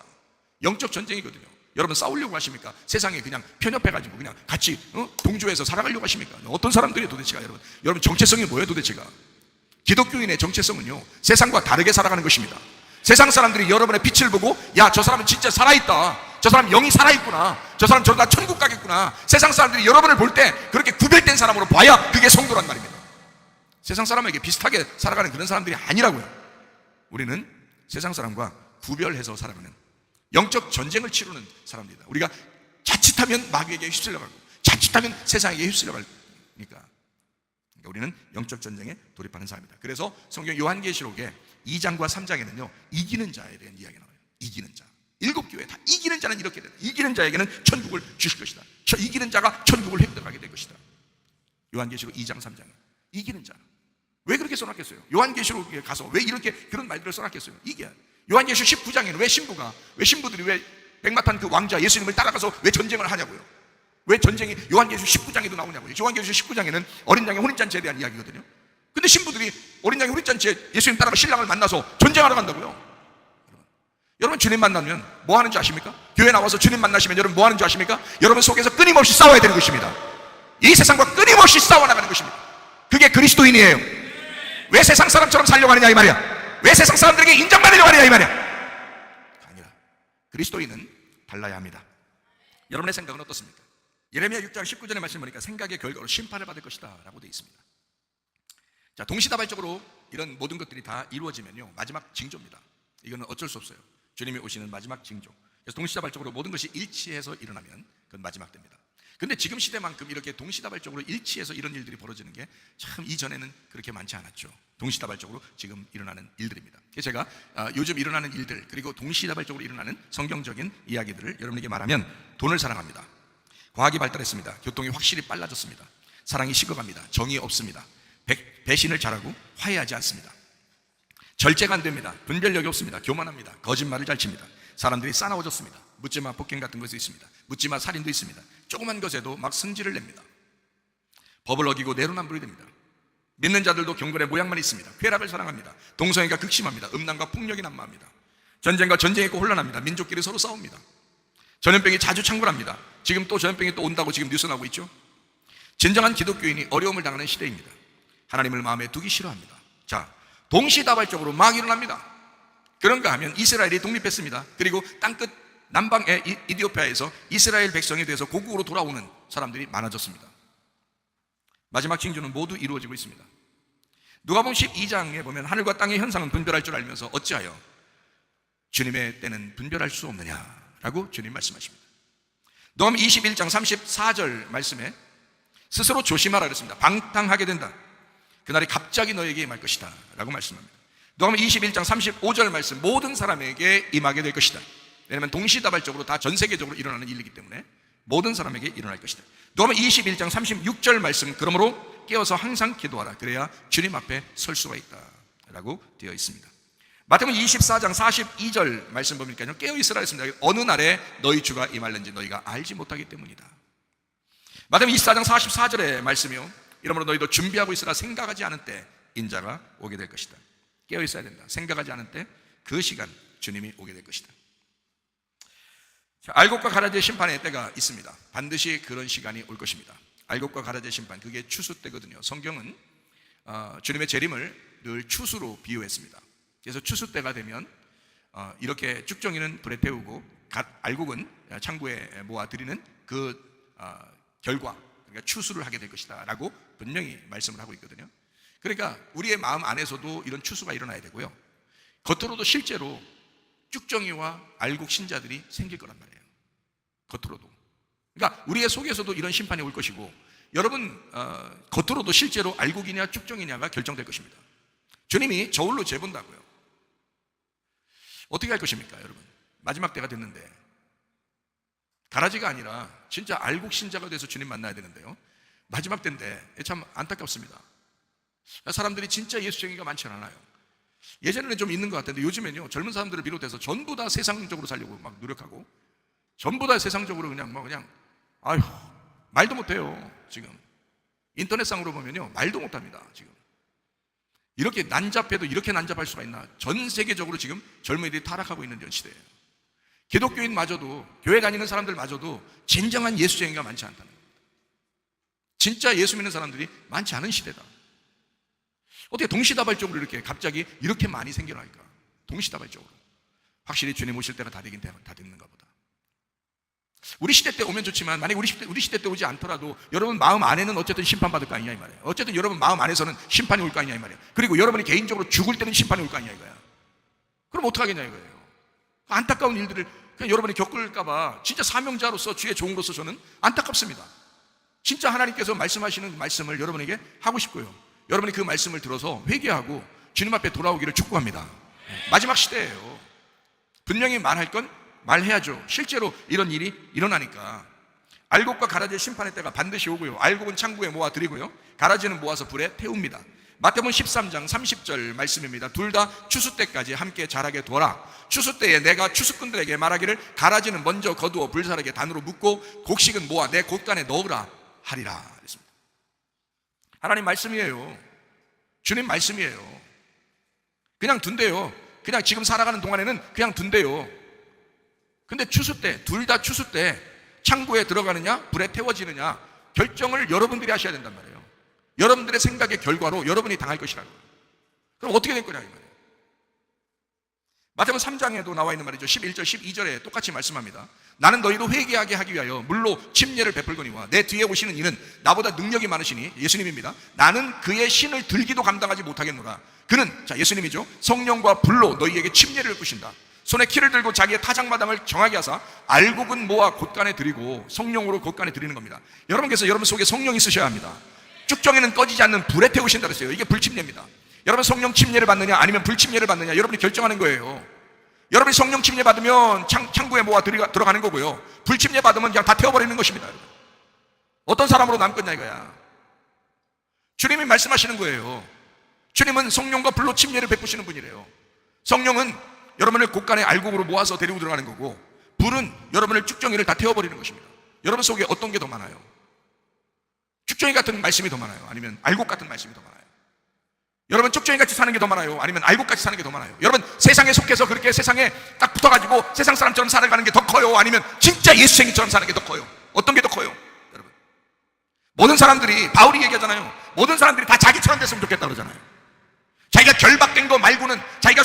영적 전쟁이거든요. 여러분 싸우려고 하십니까? 세상에 그냥 편협해가지고 그냥 같이 동조해서 살아가려고 하십니까? 어떤 사람들이 도대체가, 여러분 정체성이 뭐예요 도대체가? 기독교인의 정체성은요, 세상과 다르게 살아가는 것입니다. 세상 사람들이 여러분의 빛을 보고, 야, 저 사람은 진짜 살아있다, 저 사람 영이 살아있구나, 저 사람 저러다 천국 가겠구나, 세상 사람들이 여러분을 볼 때 그렇게 구별된 사람으로 봐야 그게 성도란 말입니다. 세상 사람에게 비슷하게 살아가는 그런 사람들이 아니라고요. 우리는 세상 사람과 구별해서 살아가는 영적 전쟁을 치르는 사람들이다. 우리가 자칫하면 마귀에게 휩쓸려가고 자칫하면 세상에게 휩쓸려가니까 우리는 영적 전쟁에 돌입하는 사람입니다. 그래서 성경 요한계시록에 2장과 3장에는요 이기는 자에 대한 이야기가 나와요. 이기는 자. 7교회 다 이기는 자는 이렇게 된다. 이기는 자에게는 천국을 주실 것이다. 이기는 자가 천국을 획득하게 될 것이다. 요한계시록 2장 3장에 이기는 자. 왜 그렇게 써놨겠어요? 요한계시록에 가서 왜 이렇게 그런 말들을 써놨겠어요? 이게 요한계시록 19장에는 왜 신부들이 왜 백마탄 그 왕자 예수님을 따라가서 왜 전쟁을 하냐고요? 왜 전쟁이 요한계시록 19장에도 나오냐고요? 요한계시록 19장에는 어린 양의 혼인잔치에 대한 이야기거든요. 근데 신부들이 어린 양의 혼인잔치에 예수님 따라가 신랑을 만나서 전쟁하러 간다고요. 여러분 주님 만나면 뭐 하는지 아십니까? 교회 나와서 주님 만나시면 여러분 뭐 하는지 아십니까? 여러분 속에서 끊임없이 싸워야 되는 것입니다. 이 세상과 끊임없이 싸워나가는 것입니다. 그게 그리스도인이에요. 왜 세상 사람처럼 살려고 하느냐 이 말이야. 왜 세상 사람들에게 인정받으려고 하느냐 이 말이야. 아니라 그리스도인은 달라야 합니다. 여러분의 생각은 어떻습니까? 예레미야 6장 19절의 말씀 보니까 생각의 결과로 심판을 받을 것이다 라고 되어 있습니다. 자, 동시다발적으로 이런 모든 것들이 다 이루어지면요 마지막 징조입니다. 이거는 어쩔 수 없어요. 주님이 오시는 마지막 징조. 그래서 동시다발적으로 모든 것이 일치해서 일어나면 그건 마지막 때입니다. 근데 지금 시대만큼 이렇게 동시다발적으로 일치해서 이런 일들이 벌어지는 게 참 이전에는 그렇게 많지 않았죠. 동시다발적으로 지금 일어나는 일들입니다. 그래서 제가 요즘 일어나는 일들 그리고 동시다발적으로 일어나는 성경적인 이야기들을 여러분에게 말하면, 돈을 사랑합니다. 과학이 발달했습니다. 교통이 확실히 빨라졌습니다. 사랑이 식어갑니다. 정이 없습니다. 배신을 잘하고 화해하지 않습니다. 절제가 안 됩니다. 분별력이 없습니다. 교만합니다. 거짓말을 잘 칩니다. 사람들이 싸나워졌습니다. 묻지마 폭행 같은 것이 있습니다. 묻지마 살인도 있습니다. 조그만 것에도 막 승질을 냅니다. 법을 어기고 내로남불이 됩니다. 믿는 자들도 경건의 모양만 있습니다. 쾌락을 사랑합니다. 동성애가 극심합니다. 음란과 폭력이 난무합니다. 전쟁과 전쟁이 있고 혼란합니다. 민족끼리 서로 싸웁니다. 전염병이 자주 창궐합니다. 지금 또 전염병이 또 온다고 지금 뉴스 나오고 있죠. 진정한 기독교인이 어려움을 당하는 시대입니다. 하나님을 마음에 두기 싫어합니다. 자, 동시다발적으로 막 일어납니다. 그런가 하면 이스라엘이 독립했습니다. 그리고 땅끝 남방의 이디오피아에서 이스라엘 백성이 돼서 고국으로 돌아오는 사람들이 많아졌습니다. 마지막 징조는 모두 이루어지고 있습니다. 누가복음 12장에 보면 하늘과 땅의 현상은 분별할 줄 알면서 어찌하여 주님의 때는 분별할 수 없느냐라고 주님 말씀하십니다. 누가복음 21장 34절 말씀에 스스로 조심하라 그랬습니다. 방탕하게 된다. 그날이 갑자기 너에게 임할 것이다 라고 말씀합니다. 누가복음 21장 35절 말씀, 모든 사람에게 임하게 될 것이다. 왜냐하면 동시다발적으로 다 전 세계적으로 일어나는 일이기 때문에 모든 사람에게 일어날 것이다. 누가복음 21장 36절 말씀, 그러므로 깨어서 항상 기도하라. 그래야 주님 앞에 설 수가 있다 라고 되어 있습니다. 마태복음 24장 42절 말씀 보니까요, 깨어 있으라 했습니다. 어느 날에 너희 주가 임할는지 너희가 알지 못하기 때문이다. 마태복음 24장 44절의 말씀이요, 이러므로 너희도 준비하고 있으라. 생각하지 않은 때 인자가 오게 될 것이다. 깨어 있어야 된다. 생각하지 않은 때 그 시간 주님이 오게 될 것이다. 자, 알곡과 가라지의 심판의 때가 있습니다. 반드시 그런 시간이 올 것입니다. 알곡과 가라지의 심판, 그게 추수 때거든요. 성경은 주님의 재림을 늘 추수로 비유했습니다. 그래서 추수 때가 되면 이렇게 쭉정이는 불에 태우고 알곡은 창고에 모아 드리는 그 결과, 그러니까 추수를 하게 될 것이다 라고 분명히 말씀을 하고 있거든요. 그러니까 우리의 마음 안에서도 이런 추수가 일어나야 되고요, 겉으로도 실제로 쭉정이와 알곡 신자들이 생길 거란 말이에요. 겉으로도. 그러니까 우리의 속에서도 이런 심판이 올 것이고, 여러분 겉으로도 실제로 알곡이냐 쭉정이냐가 결정될 것입니다. 주님이 저울로 재본다고요. 어떻게 할 것입니까 여러분? 마지막 때가 됐는데 가라지가 아니라 진짜 알곡 신자가 돼서 주님 만나야 되는데요, 마지막 때인데 참 안타깝습니다. 사람들이 진짜 예수쟁이가 많지 않아요. 예전에는 좀 있는 것 같은데 요즘엔요, 젊은 사람들을 비롯해서 전부 다 세상적으로 살려고 막 노력하고, 전부 다 세상적으로 그냥 아휴 말도 못해요. 지금 인터넷상으로 보면요, 말도 못합니다. 지금 이렇게 난잡해도 이렇게 난잡할 수가 있나. 전 세계적으로 지금 젊은이들이 타락하고 있는 시대예요. 기독교인마저도, 교회 다니는 사람들마저도 진정한 예수쟁이가 많지 않다는 겁니다. 진짜 예수 믿는 사람들이 많지 않은 시대다. 어떻게 동시다발적으로 이렇게 갑자기 이렇게 많이 생겨날까? 동시다발적으로. 확실히 주님 오실 때가 다 됐는가 보다. 우리 시대 때 오면 좋지만 만약에 우리 시대 때 오지 않더라도 여러분 마음 안에는 어쨌든 심판받을 거 아니냐 이 말이에요. 어쨌든 여러분 마음 안에서는 심판이 올 거 아니냐 이 말이에요. 그리고 여러분이 개인적으로 죽을 때는 심판이 올 거 아니냐 이거야. 그럼 어떡하겠냐 이거예요. 안타까운 일들을 그냥 여러분이 겪을까 봐 진짜 사명자로서, 주의 종으로서 저는 안타깝습니다. 진짜 하나님께서 말씀하시는 말씀을 여러분에게 하고 싶고요, 여러분이 그 말씀을 들어서 회개하고 주님 앞에 돌아오기를 축복합니다. 마지막 시대예요. 분명히 말할 건 말해야죠. 실제로 이런 일이 일어나니까. 알곡과 가라지의 심판의 때가 반드시 오고요, 알곡은 창고에 모아 드리고요, 가라지는 모아서 불에 태웁니다. 마태복음 13장 30절 말씀입니다. 둘 다 추수 때까지 함께 자라게 두어라. 추수 때에 내가 추수꾼들에게 말하기를 가라지는 먼저 거두어 불사르게 단으로 묶고 곡식은 모아 내 곳간에 넣으라 하리라 그랬습니다. 하나님 말씀이에요. 주님 말씀이에요. 그냥 둔대요. 그냥 지금 살아가는 동안에는 그냥 둔대요. 근데 추수 때, 둘 다 추수 때 창고에 들어가느냐 불에 태워지느냐 결정을 여러분들이 하셔야 된단 말이에요. 여러분들의 생각의 결과로 여러분이 당할 것이라고. 그럼 어떻게 될 거냐 이 말이에요. 마태복음 3장에도 나와 있는 말이죠. 11절 12절에 똑같이 말씀합니다. 나는 너희도 회개하게 하기 위하여 물로 침례를 베풀거니와 내 뒤에 오시는 이는 나보다 능력이 많으시니, 예수님입니다. 나는 그의 신을 들기도 감당하지 못하겠노라. 그는, 자 예수님이죠, 성령과 불로 너희에게 침례를 부신다. 손에 키를 들고 자기의 타작마당을 정하게 하사 알곡은 모아 곳간에 드리고, 성령으로 곳간에 드리는 겁니다. 여러분께서 여러분 속에 성령이 있으셔야 합니다. 쭉정이는 꺼지지 않는 불에 태우신다 그랬어요. 이게 불침례입니다. 여러분 성령 침례를 받느냐 아니면 불침례를 받느냐 여러분이 결정하는 거예요. 여러분이 성령 침례 받으면 창고에 모아 들어가는 거고요, 불침례 받으면 그냥 다 태워버리는 것입니다. 어떤 사람으로 남겠냐 이거야. 주님이 말씀하시는 거예요. 주님은 성령과 불로 침례를 베푸시는 분이래요. 성령은 여러분을 곳간에 알곡으로 모아서 데리고 들어가는 거고, 불은 여러분을 쭉정이를 다 태워버리는 것입니다. 여러분 속에 어떤 게 더 많아요? 쭉정이 같은 말씀이 더 많아요? 아니면 알곡 같은 말씀이 더 많아요? 여러분 쭉정이같이 사는 게 더 많아요? 아니면 알곡같이 사는 게 더 많아요? 여러분 세상에 속해서 그렇게 세상에 딱 붙어가지고 세상 사람처럼 살아가는 게 더 커요? 아니면 진짜 예수쟁이처럼 사는 게 더 커요? 어떤 게 더 커요? 여러분, 모든 사람들이, 바울이 얘기하잖아요. 모든 사람들이 다 자기처럼 됐으면 좋겠다 그러잖아요. 자기가 결박된 거 말고는, 자기가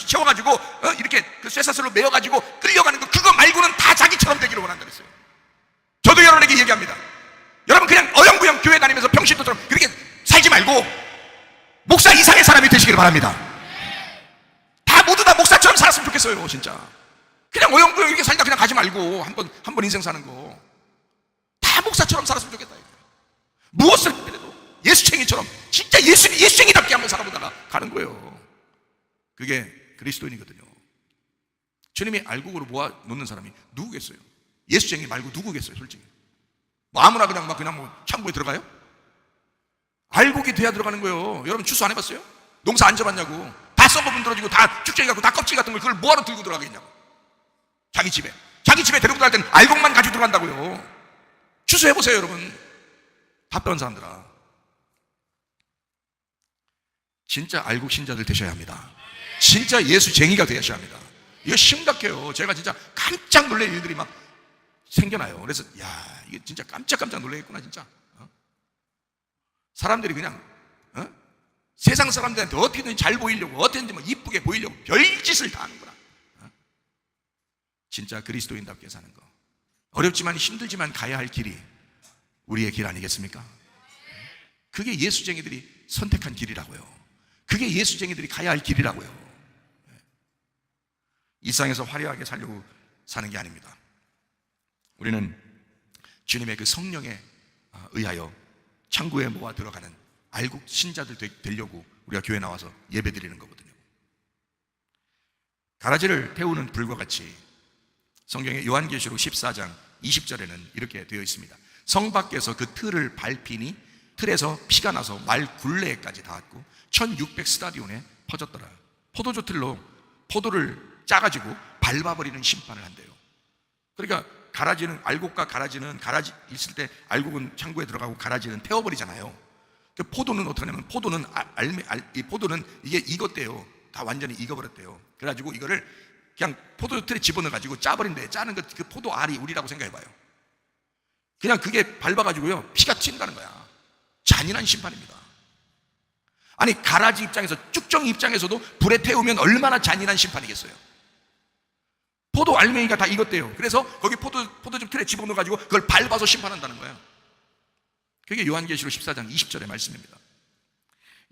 채워가지고 이렇게 그 쇠사슬로 메어가지고 끌려가는 거, 그거 말고는 다 자기처럼 되기를 원한다 그랬어요. 저도 여러분에게 얘기합니다. 여러분 그냥 어영부영 교회 다니면서 병신도처럼 그렇게 살지 말고 목사 이상의 사람이 되시기를 바랍니다. 다 모두 다 목사처럼 살았으면 좋겠어요. 진짜 그냥 어영부영 이렇게 살다 그냥 가지 말고 한 번 인생 사는 거 다 목사처럼 살았으면 좋겠다. 무엇을 해도 예수쟁이처럼 진짜 예수쟁이답게 한번 살아보다가 가는 거예요. 그게 그리스도인이거든요. 주님이 알곡으로 모아 놓는 사람이 누구겠어요? 예수쟁이 말고 누구겠어요? 솔직히 뭐 아무나 그냥 뭐 창고에 들어가요? 알곡이 돼야 들어가는 거예요. 여러분 추수 안 해봤어요? 농사 안 져봤냐고. 다 썩어 문드러지고 다 쭉정이 갖고 다 껍질 같은 걸 그걸 뭐하러 들고 들어가겠냐고. 자기 집에 데리고 들어갈 때는 알곡만 가지고 들어간다고요. 추수해보세요 여러분. 답변 사람들아, 진짜 알곡 신자들 되셔야 합니다. 진짜 예수쟁이가 되셔야 합니다. 이거 심각해요. 제가 진짜 깜짝 놀랄 일들이 막 생겨나요. 그래서 야, 이게 진짜 깜짝 놀라겠구나 진짜. 사람들이 그냥 세상 사람들한테 어떻게든 잘 보이려고, 어떻게든 뭐 이쁘게 보이려고 별짓을 다 하는구나. 진짜 그리스도인답게 사는 거, 어렵지만 힘들지만 가야 할 길이 우리의 길 아니겠습니까? 그게 예수쟁이들이 선택한 길이라고요. 그게 예수쟁이들이 가야 할 길이라고요. 이 세상에서 화려하게 살려고 사는 게 아닙니다. 우리는 주님의 그 성령에 의하여 창고에 모아 들어가는 알곡 신자들 되려고 우리가 교회 나와서 예배 드리는 거거든요. 가라지를 태우는 불과 같이 성경의 요한계시록 14장 20절에는 이렇게 되어 있습니다. 성 밖에서 그 틀을 밟히니 틀에서 피가 나서 말 굴레까지 닿았고 1600 스타디온에 퍼졌더라. 포도주 틀로 포도를 짜가지고 밟아버리는 심판을 한대요. 그러니까 가라지는, 알곡과 가라지는, 가라지 있을 때 알곡은 창고에 들어가고 가라지는 태워버리잖아요. 포도는 어떻게 하냐면, 포도는 이 포도는 이게 익었대요. 다 완전히 익어버렸대요. 그래가지고 이거를 그냥 포도 틀에 집어넣어가지고 짜버린대. 짜는 거, 그 포도 알이 우리라고 생각해봐요. 그냥 그게 밟아가지고요 피가 튄다는 거야. 잔인한 심판입니다. 아니 가라지 입장에서, 쭉정이 입장에서도 불에 태우면 얼마나 잔인한 심판이겠어요. 포도 알맹이가 다 익었대요. 그래서 거기 포도즙 틀에 집어넣어가지고 그걸 밟아서 심판한다는 거예요. 그게 요한계시록 14장 20절의 말씀입니다.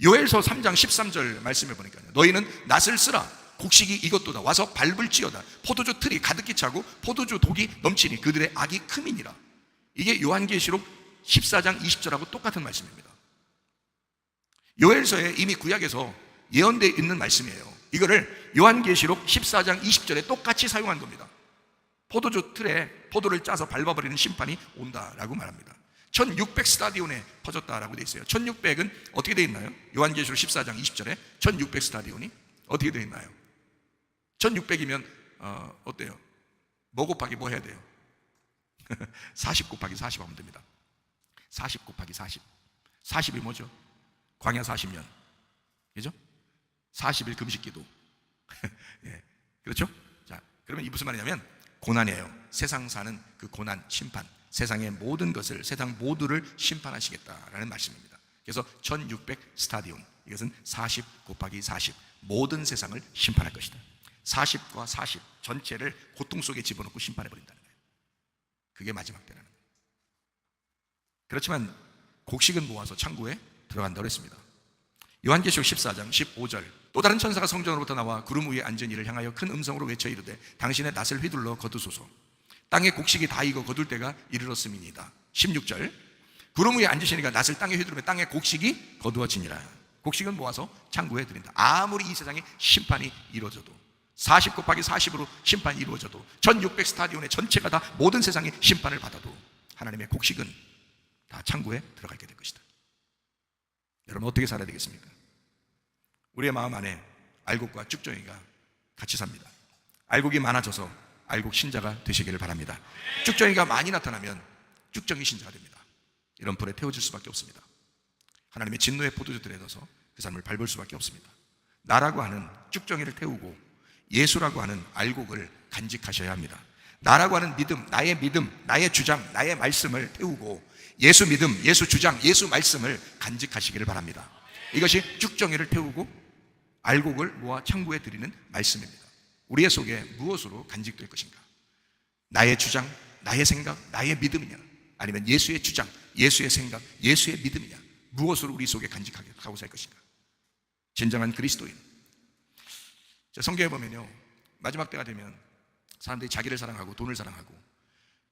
요엘서 3장 13절 말씀을 보니까, 너희는 낫을 쓰라. 곡식이 익었도다. 와서 밟을지어다. 포도주 틀이 가득히 차고 포도주 독이 넘치니 그들의 악이 크민이라. 이게 요한계시록 14장 20절하고 똑같은 말씀입니다. 요엘서에 이미 구약에서 예언되어 있는 말씀이에요. 이거를 요한계시록 14장 20절에 똑같이 사용한 겁니다. 포도주 틀에 포도를 짜서 밟아버리는 심판이 온다라고 말합니다. 1600 스타디온에 퍼졌다라고 되어 있어요. 1600은 어떻게 되어 있나요? 요한계시록 14장 20절에 1600 스타디온이 어떻게 되어 있나요? 1600이면 어때요? 뭐 곱하기 뭐 해야 돼요? 40 곱하기 40 하면 됩니다. 40 곱하기 40. 40이 뭐죠? 광야 40년. 그죠? 40일 금식기도. 예, 그렇죠? 자, 그러면 이 무슨 말이냐면 고난이에요. 세상 사는 그 고난, 심판. 세상의 모든 것을, 세상 모두를 심판하시겠다라는 말씀입니다. 그래서 1600 스타디온. 이것은 40 곱하기 40. 모든 세상을 심판할 것이다. 40과 40 전체를 고통 속에 집어넣고 심판해버린다는 거예요. 그게 마지막 때라는 거예요. 그렇지만 곡식은 모아서 창고에 들어간다고 했습니다. 요한계시록 14장 15절, 또 다른 천사가 성전으로부터 나와 구름 위에 앉은 이를 향하여 큰 음성으로 외쳐 이르되 당신의 낫을 휘둘러 거두소서. 땅에 곡식이 다 익어 거둘 때가 이르렀음이니이다. 16절, 구름 위에 앉으시니까 낫을 땅에 휘두르면 땅에 곡식이 거두어지니라. 곡식은 모아서 창고에 드린다. 아무리 이 세상에 심판이 이루어져도, 40 곱하기 40으로 심판이 이루어져도, 1600 스타디온의 전체가 다 모든 세상의 심판을 받아도 하나님의 곡식은 다 창고에 들어가게 될 것이다. 여러분 어떻게 살아야 되겠습니까? 우리의 마음 안에 알곡과 쭉정이가 같이 삽니다. 알곡이 많아져서 알곡 신자가 되시기를 바랍니다. 쭉정이가 많이 나타나면 쭉정이 신자가 됩니다. 이런 불에 태워질 수밖에 없습니다. 하나님의 진노의 포도주들에 넣어서 그 삶을 밟을 수밖에 없습니다. 나라고 하는 쭉정이를 태우고 예수라고 하는 알곡을 간직하셔야 합니다. 나라고 하는 믿음, 나의 주장, 나의 말씀을 태우고 예수 믿음, 예수 주장, 예수 말씀을 간직하시기를 바랍니다. 이것이 쭉정이를 태우고 알곡을 모아 창고에 드리는 말씀입니다. 우리의 속에 무엇으로 간직될 것인가? 나의 주장, 나의 생각, 나의 믿음이냐? 아니면 예수의 주장, 예수의 생각, 예수의 믿음이냐? 무엇으로 우리 속에 간직하고 살 것인가? 진정한 그리스도인. 성경에 보면요, 마지막 때가 되면 사람들이 자기를 사랑하고 돈을 사랑하고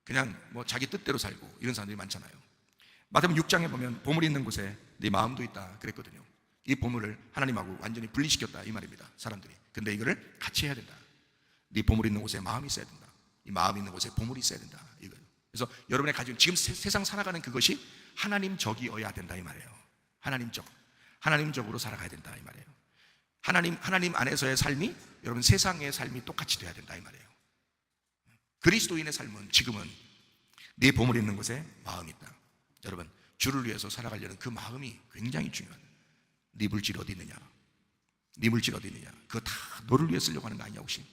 그냥 뭐 자기 뜻대로 살고 이런 사람들이 많잖아요. 마태복음 6장에 보면 보물이 있는 곳에 네 마음도 있다 그랬거든요. 이 보물을 하나님하고 완전히 분리시켰다 이 말입니다. 사람들이. 근데 이거를 같이 해야 된다. 네 보물이 있는 곳에 마음이 있어야 된다. 이 마음이 있는 곳에 보물이 있어야 된다. 이거예요. 그래서 여러분의 가지고 지금 세상 살아가는 그것이 하나님적이어야 된다 이 말이에요. 하나님적으로 살아가야 된다 이 말이에요. 하나님 안에서의 삶이 여러분 세상의 삶이 똑같이 돼야 된다 이 말이에요. 그리스도인의 삶은 지금은 네 보물이 있는 곳에 마음이 있다. 여러분 주를 위해서 살아가려는 그 마음이 굉장히 중요하다. 네 물질이 어디 있느냐? 네 물질 어디 있느냐? 그거 다 너를 위해 쓰려고 하는 거 아니야 혹시?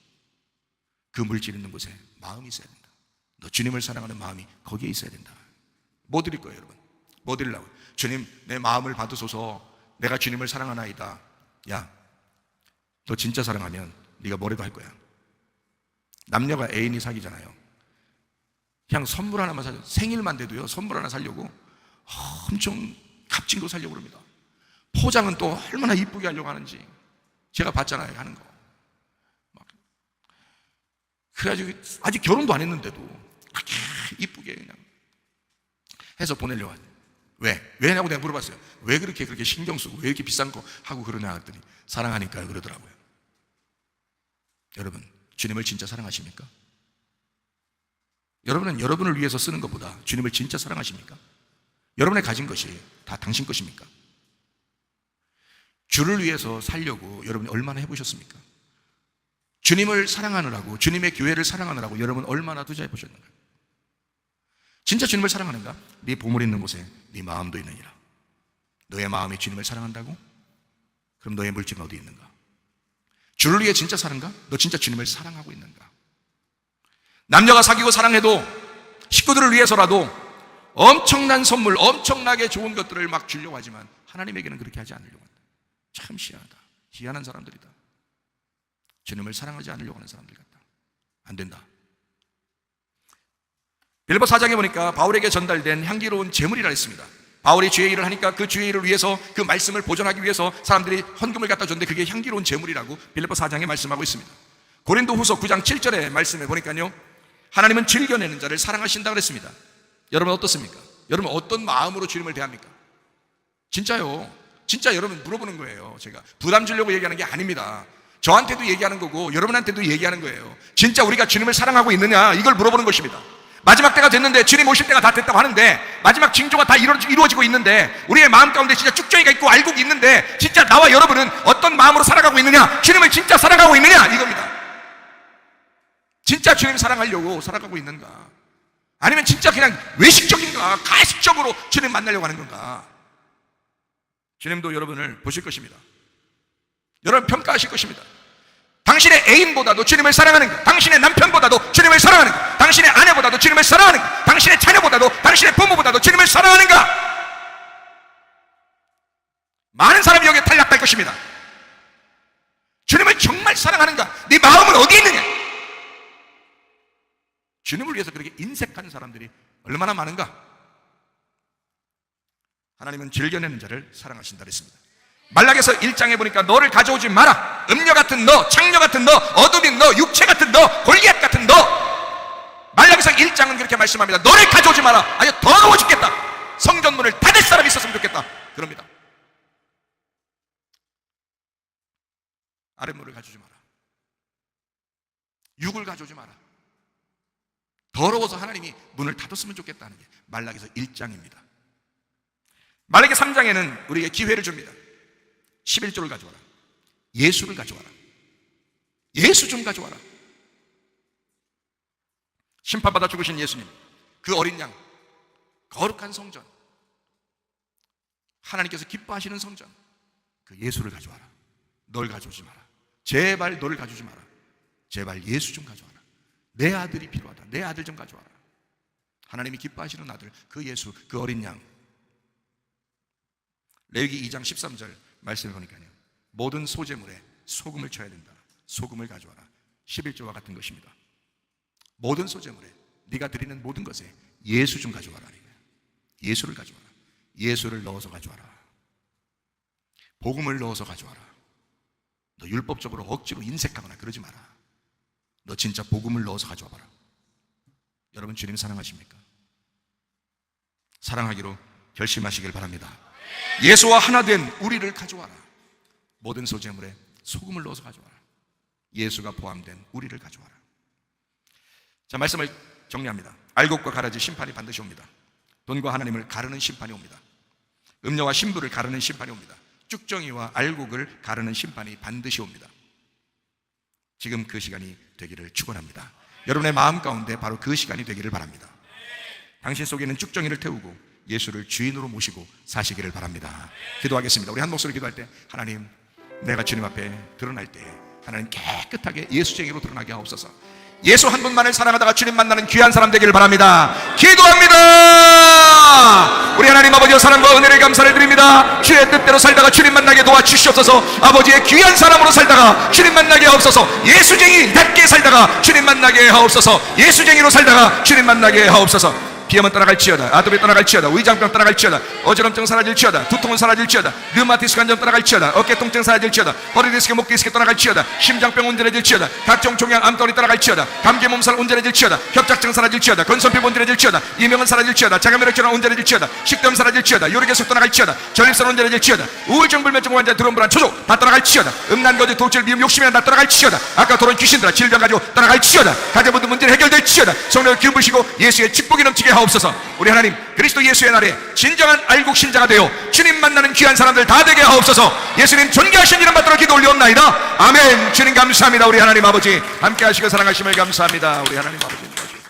그 물질 있는 곳에 마음이 있어야 된다. 너 주님을 사랑하는 마음이 거기에 있어야 된다. 뭐 드릴 거예요 여러분? 뭐 드리려고? 주님 내 마음을 받으소서. 내가 주님을 사랑하나이다. 야, 너 진짜 사랑하면 네가 뭐라도 할 거야. 남녀가 애인이 사귀잖아요. 그냥 선물 하나만 사줘. 생일만 돼도요 선물 하나 사려고 엄청 값진 거 사려고 그럽니다. 포장은 또 얼마나 이쁘게 하려고 하는지 제가 봤잖아요 하는 거. 그래가지고 아직 결혼도 안 했는데도 그렇게 이쁘게 그냥 해서 보내려고 하죠. 왜냐고 내가 물어봤어요. 왜 그렇게 신경 쓰고 왜 이렇게 비싼 거 하고 그러냐 했더니 사랑하니까 그러더라고요. 여러분 주님을 진짜 사랑하십니까? 여러분은 여러분을 위해서 쓰는 것보다 주님을 진짜 사랑하십니까? 여러분의 가진 것이 다 당신 것입니까? 주를 위해서 살려고 여러분이 얼마나 해보셨습니까? 주님을 사랑하느라고, 주님의 교회를 사랑하느라고 여러분 얼마나 투자해 보셨는가? 진짜 주님을 사랑하는가? 네 보물 있는 곳에 네 마음도 있느니라. 너의 마음이 주님을 사랑한다고? 그럼 너의 물질은 어디 있는가? 주를 위해 진짜 사는가? 너 진짜 주님을 사랑하고 있는가? 남녀가 사귀고 사랑해도 식구들을 위해서라도 엄청난 선물, 엄청나게 좋은 것들을 막 주려고 하지만 하나님에게는 그렇게 하지 않으려고 한다. 참 희한하다. 희한한 사람들이다. 주님을 사랑하지 않으려고 하는 사람들 같다. 안 된다. 빌립보 4장에 보니까 바울에게 전달된 향기로운 제물이라 했습니다. 바울이 주의 일을 하니까 그 주의 일을 위해서 그 말씀을 보존하기 위해서 사람들이 헌금을 갖다 줬는데 그게 향기로운 제물이라고 빌립보 4장에 말씀하고 있습니다. 고린도 후서 9장 7절에 말씀해 보니까요, 하나님은 즐겨내는 자를 사랑하신다고 그랬습니다. 여러분 어떻습니까? 여러분 어떤 마음으로 주님을 대합니까? 진짜요. 진짜 여러분 물어보는 거예요. 제가 부담 주려고 얘기하는 게 아닙니다. 저한테도 얘기하는 거고 여러분한테도 얘기하는 거예요. 진짜 우리가 주님을 사랑하고 있느냐 이걸 물어보는 것입니다. 마지막 때가 됐는데, 주님 오실 때가 다 됐다고 하는데, 마지막 징조가 다 이루어지고 있는데, 우리의 마음 가운데 진짜 쭉정이가 있고 알곡이 있는데, 진짜 나와 여러분은 어떤 마음으로 살아가고 있느냐, 주님을 진짜 사랑하고 있느냐 이겁니다. 진짜 주님 사랑하려고 살아가고 있는가, 아니면 진짜 그냥 외식적인가, 가식적으로 주님 만나려고 하는 건가. 주님도 여러분을 보실 것입니다. 여러분 평가하실 것입니다. 당신의 애인보다도 주님을 사랑하는 것, 당신의 남편보다도 주님을 사랑하는 것, 당신의 아내보다도 주님을 사랑하는 것, 당신의 자녀보다도, 당신의 부모보다도 주님을 사랑하는가? 많은 사람이 여기에 탈락할 것입니다. 주님을 정말 사랑하는가? 네 마음은 어디에 있느냐? 주님을 위해서 그렇게 인색하는 사람들이 얼마나 많은가? 하나님은 즐겨내는 자를 사랑하신다 그랬습니다. 말라기서 1장에 보니까 너를 가져오지 마라. 음녀 같은 너, 창녀 같은 너, 어둠인 너, 육체 같은 너, 골리앗 같은 너. 말라기서 1장은 그렇게 말씀합니다. 너를 가져오지 마라. 아주 더러워 죽겠다. 성전문을 닫을 사람이 있었으면 좋겠다. 그럽니다. 아랫물을 가져오지 마라. 육을 가져오지 마라. 더러워서 하나님이 문을 닫았으면 좋겠다는 게 말라기서 1장입니다. 말라기 3장에는 우리에게 기회를 줍니다. 11조를 가져와라. 예수를 가져와라. 예수 좀 가져와라. 심판받아 죽으신 예수님, 그 어린 양, 거룩한 성전, 하나님께서 기뻐하시는 성전, 그 예수를 가져와라. 널 가져오지 마라. 제발 너를 가져오지 마라. 제발 예수 좀 가져와라. 내 아들이 필요하다. 내 아들 좀 가져와라. 하나님이 기뻐하시는 아들, 그 예수, 그 어린 양. 레위기 2장 13절 말씀을 보니까요, 모든 소재물에 소금을 쳐야 된다. 소금을 가져와라. 11조와 같은 것입니다. 모든 소재물에, 네가 드리는 모든 것에 예수 좀 가져와라. 예수를 가져와라. 예수를 넣어서 가져와라. 복음을 넣어서 가져와라. 너 율법적으로 억지로 인색하거나 그러지 마라. 너 진짜 복음을 넣어서 가져와봐라. 여러분, 주님 사랑하십니까? 사랑하기로 결심하시길 바랍니다. 예수와 하나 된 우리를 가져와라. 모든 소재물에 소금을 넣어서 가져와라. 예수가 포함된 우리를 가져와라. 자, 말씀을 정리합니다. 알곡과 가라지 심판이 반드시 옵니다. 돈과 하나님을 가르는 심판이 옵니다. 음료와 신부를 가르는 심판이 옵니다. 쭉정이와 알곡을 가르는 심판이 반드시 옵니다. 지금 그 시간이 되기를 축원합니다. 여러분의 마음 가운데 바로 그 시간이 되기를 바랍니다. 당신 속에는 쭉정이를 태우고 예수를 주인으로 모시고 사시기를 바랍니다. 기도하겠습니다. 우리 한 목소리 기도할 때, 하나님, 내가 주님 앞에 드러날 때 하나님 깨끗하게 예수쟁이로 드러나게 하옵소서. 예수 한 분만을 사랑하다가 주님 만나는 귀한 사람 되기를 바랍니다. 기도합니다. 우리 하나님 아버지의 사랑과 은혜를 감사를 드립니다. 주의 뜻대로 살다가 주님 만나게 도와주시옵소서. 아버지의 귀한 사람으로 살다가 주님 만나게 하옵소서. 예수쟁이답게 살다가 주님 만나게 하옵소서. 예수쟁이로 살다가 주님 만나게 하옵소서. 비염은 떠나갈지어다. 아토피 떠나갈지어다. 위장병 떠나갈지어다. 어지럼증 사라질지어다. 두통은 사라질지어다. 류마티스 관절 떠나갈지어다. 어깨 통증 사라질지어다. 허리 디스크, 목 디스크 떠나갈지어다. 심장병 온전해질지어다. 각종 종양 암덩어리 떠나갈지어다. 감기 몸살 온전해질지어다. 협착증 사라질지어다. 건선피 온전해질지어다. 이명은 사라질지어다. 자가면역 질환 온전해질지어다. 식도염 사라질지어다. 요리계속 떠나갈지어다. 전립선 온전해질지어다. 우울증, 불면증 환자, 두려움, 불안, 초조 다 떠나갈지어다. 음란, 거짓, 도질, 미움, 욕심이나 다 떠나갈지어다. 아까 도론 귀신들아, 질병 가지고 떠나갈지어다. 가정부터 문제는 해결될지어다. 성령을 기부시고 예수의 축복이 넘치게 하옵소서. 우리 하나님, 그리스도 예수의 날에 진정한 알곡 신자가 되어 주님 만나는 귀한 사람들 다 되게 하옵소서. 예수님 존귀하신 이름 받들어 기도 올리옵나이다. 아멘. 주님 감사합니다. 우리 하나님 아버지 함께 하시고 사랑하심을 감사합니다. 우리 하나님 아버지